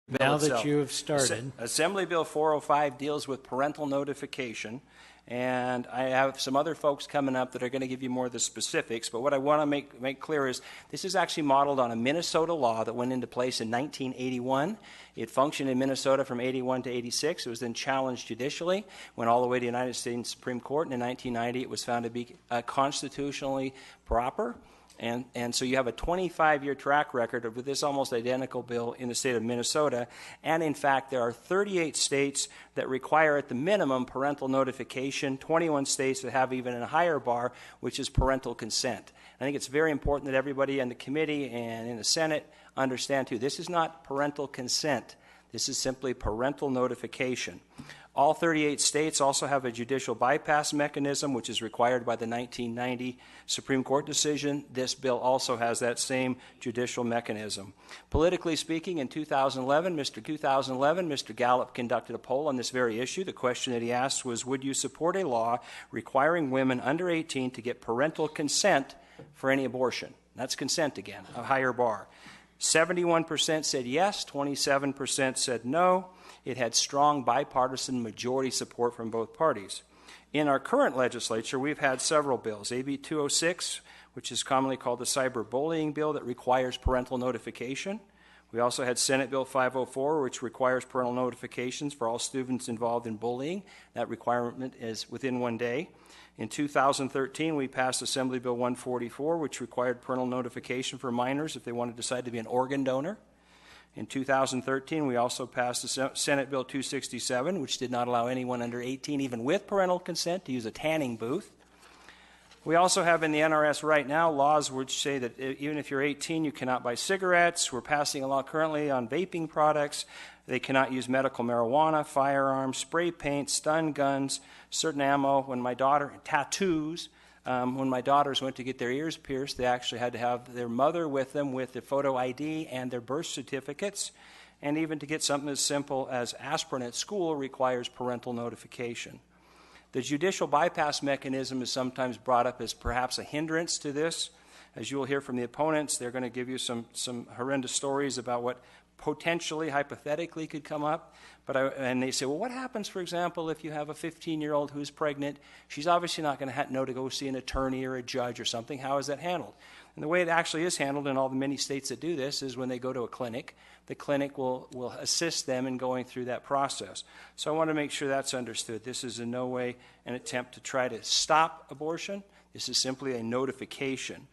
Now that itself. you have started. Assembly Bill 405 deals with parental notification, and I have some other folks coming up that are going to give you more of the specifics, but what I want to make clear is this is actually modeled on a Minnesota law that went into place in 1981. It functioned in Minnesota from 81 to 86. It was then challenged judicially, went all the way to the United States Supreme Court, and in 1990 it was found to be constitutionally proper. And so you have a 25-year track record of this almost identical bill in the state of Minnesota. And in fact, there are 38 states that require at the minimum parental notification, 21 states that have even a higher bar, which is parental consent. I think it's very important that everybody in the committee and in the Senate understand, too, this is not parental consent. This is simply parental notification. All 38 states also have a judicial bypass mechanism, which is required by the 1990 Supreme Court decision. This bill also has that same judicial mechanism. Politically speaking, in 2011, Mr. Gallup conducted a poll on this very issue. The question that he asked was, would you support a law requiring women under 18 to get parental consent for any abortion? That's consent again, a higher bar. 71% said yes, 27% said no. It had strong bipartisan majority support from both parties. In our current legislature, we've had several bills. AB 206, which is commonly called the cyberbullying bill, that requires parental notification. We also had Senate Bill 504, which requires parental notifications for all students involved in bullying. That requirement is within 1 day. In 2013, we passed Assembly Bill 144, which required parental notification for minors if they want to decide to be an organ donor. In 2013, we also passed the Senate Bill 267, which did not allow anyone under 18, even with parental consent, to use a tanning booth. We also have in the NRS right now laws which say that even if you're 18, you cannot buy cigarettes. We're passing a law currently on vaping products. They cannot use medical marijuana, firearms, spray paint, stun guns, certain ammo. Tattoos. When my daughters went to get their ears pierced, they actually had to have their mother with them with the photo ID and their birth certificates. And even to get something as simple as aspirin at school requires parental notification. The judicial bypass mechanism is sometimes brought up as perhaps a hindrance to this. As you will hear from the opponents, they're going to give you some horrendous stories about what potentially, hypothetically could come up. And they say, well, what happens, for example, if you have a 15-year-old who's pregnant? She's obviously not going to know to go see an attorney or a judge or something. How is that handled? And the way it actually is handled in all the many states that do this is when they go to a clinic, the clinic will assist them in going through that process. So I want to make sure that's understood. This is in no way an attempt to try to stop abortion. This is simply a notification.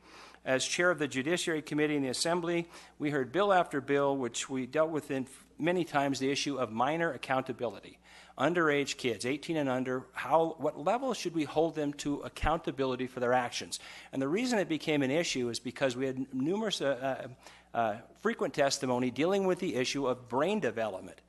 As chair of the Judiciary Committee in the Assembly, we heard bill after bill, which we dealt with in many times, the issue of minor accountability. Underage kids, 18 and under, what level should we hold them to accountability for their actions? And the reason it became an issue is because we had numerous frequent testimony dealing with the issue of brain development.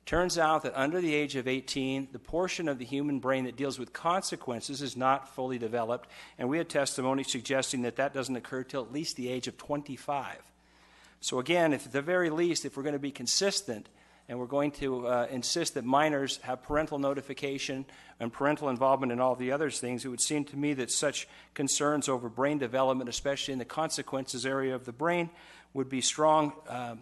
Turns out that under the age of 18, the portion of the human brain that deals with consequences is not fully developed, and we had testimony suggesting that that doesn't occur till at least the age of 25. So again, if at the very least, if we're going to be consistent and we're going to insist that minors have parental notification and parental involvement in all the other things, it would seem to me that such concerns over brain development, especially in the consequences area of the brain, would be strong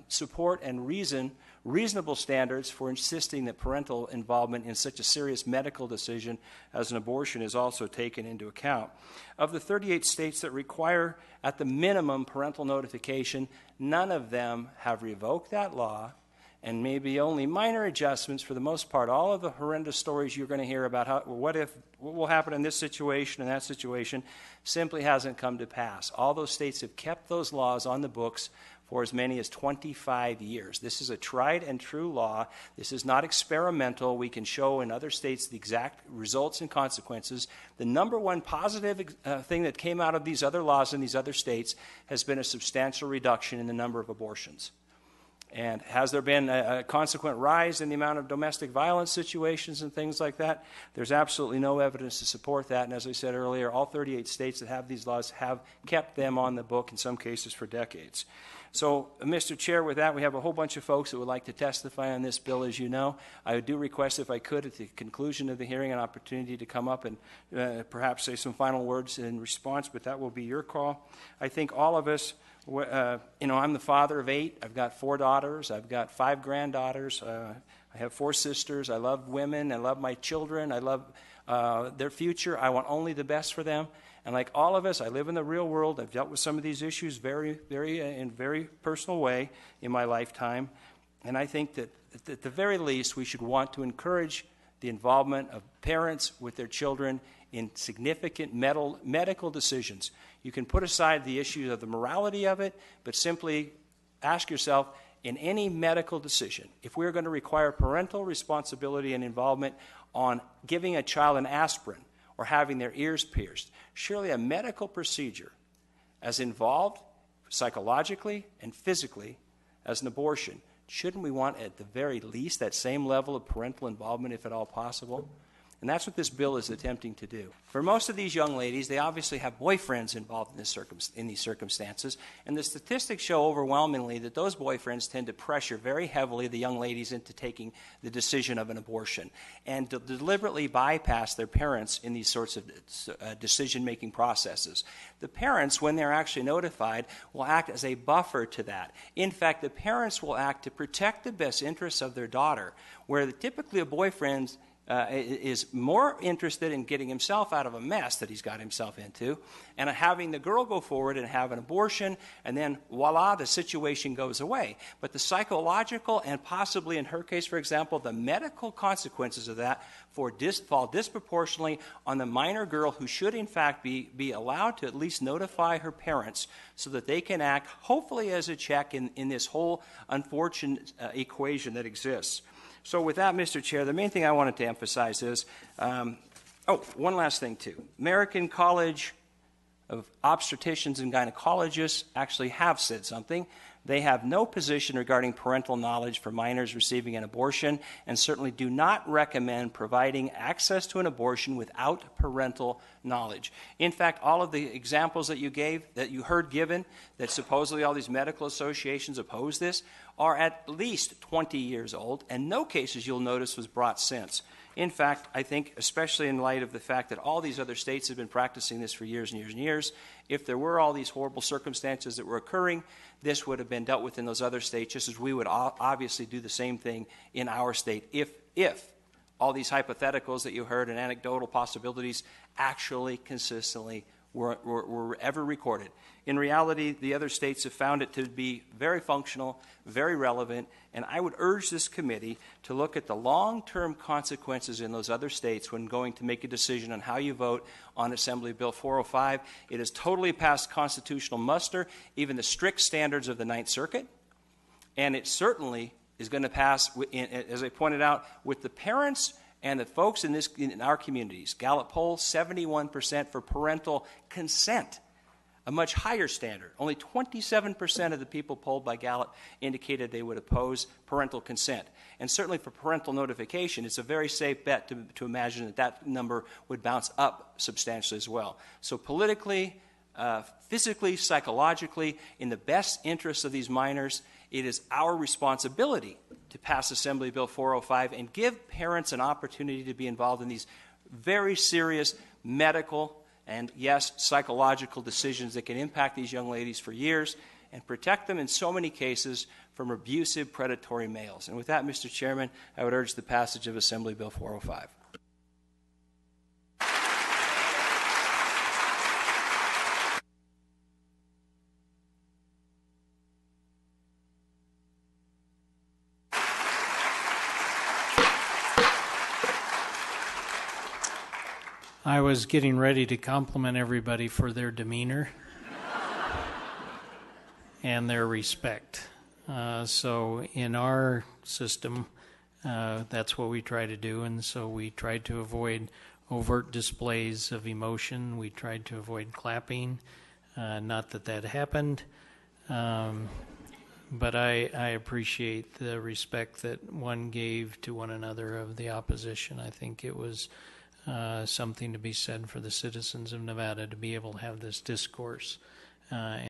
support and reasonable standards for insisting that parental involvement in such a serious medical decision as an abortion is also taken into account. Of the 38 states that require at the minimum parental notification, none of them have revoked that law, and maybe only minor adjustments. For the most part, all of the horrendous stories you're going to hear about what will happen in this situation and that situation simply hasn't come to pass. All those states have kept those laws on the books for as many as 25 years. This is a tried and true law. This is not experimental. We can show in other states the exact results and consequences. The number one positive thing that came out of these other laws in these other states has been a substantial reduction in the number of abortions. And has there been a consequent rise in the amount of domestic violence situations and things like that? There's absolutely no evidence to support that. And as I said earlier, all 38 states that have these laws have kept them on the book, in some cases for decades. So, Mr. Chair, with that, we have a whole bunch of folks that would like to testify on this bill, as you know. I do request, if I could, at the conclusion of the hearing, an opportunity to come up and perhaps say some final words in response, but that will be your call. I think all of us I'm the father of 8. I've got 4 daughters. I've got 5 granddaughters. I have 4 sisters. I love women. I love my children. I love their future. I want only the best for them. And like all of us, I live in the real world. I've dealt with some of these issues in very personal way in my lifetime. And I think that at the very least, we should want to encourage the involvement of parents with their children in significant medical decisions. You can put aside the issue of the morality of it, but simply ask yourself, in any medical decision, if we're going to require parental responsibility and involvement on giving a child an aspirin or having their ears pierced, surely a medical procedure as involved psychologically and physically as an abortion, shouldn't we want at the very least that same level of parental involvement if at all possible? And that's what this bill is attempting to do. For most of these young ladies, they obviously have boyfriends involved in these circumstances, and the statistics show overwhelmingly that those boyfriends tend to pressure very heavily the young ladies into taking the decision of an abortion and to deliberately bypass their parents in these sorts of decision-making processes. The parents, when they're actually notified, will act as a buffer to that. In fact, the parents will act to protect the best interests of their daughter, where typically a boyfriend is more interested in getting himself out of a mess that he's got himself into and having the girl go forward and have an abortion, and then voila, the situation goes away. But the psychological and possibly, in her case, for example, the medical consequences of that fall disproportionately on the minor girl, who should in fact be allowed to at least notify her parents so that they can act, hopefully as a check in this whole unfortunate equation that exists. So with that, Mr. Chair, the main thing I wanted to emphasize is, one last thing too. American College of Obstetricians and Gynecologists actually have said something. They have no position regarding parental knowledge for minors receiving an abortion, and certainly do not recommend providing access to an abortion without parental knowledge. In fact, all of the examples that you heard given, that supposedly all these medical associations oppose this, are at least 20 years old, and no cases you'll notice was brought since. In fact, I think, especially in light of the fact that all these other states have been practicing this for years and years and years, if there were all these horrible circumstances that were occurring, this would have been dealt with in those other states, just as we would obviously do the same thing in our state if all these hypotheticals that you heard and anecdotal possibilities actually consistently were ever recorded. In reality, the other states have found it to be very functional, very relevant, and I would urge this committee to look at the long-term consequences in those other states when going to make a decision on how you vote on Assembly Bill 405. It is totally past constitutional muster, even the strict standards of the Ninth Circuit, and it certainly is going to pass, as I pointed out, with the parents and the folks in our communities. Gallup poll, 71% for parental consent, a much higher standard. Only 27% of the people polled by Gallup indicated they would oppose parental consent. And certainly for parental notification, it's a very safe bet to imagine that number would bounce up substantially as well. So politically, physically, psychologically, in the best interests of these minors, it is our responsibility to pass Assembly Bill 405 and give parents an opportunity to be involved in these very serious medical and, yes, psychological decisions that can impact these young ladies for years and protect them in so many cases from abusive, predatory males. And with that, Mr. Chairman, I would urge the passage of Assembly Bill 405. I was getting ready to compliment everybody for their demeanor and their respect. So in our system, that's what we try to do, and so we tried to avoid overt displays of emotion. We tried to avoid clapping. Not that that happened, but I appreciate the respect that one gave to one another of the opposition. I think it was something to be said for the citizens of Nevada to be able to have this discourse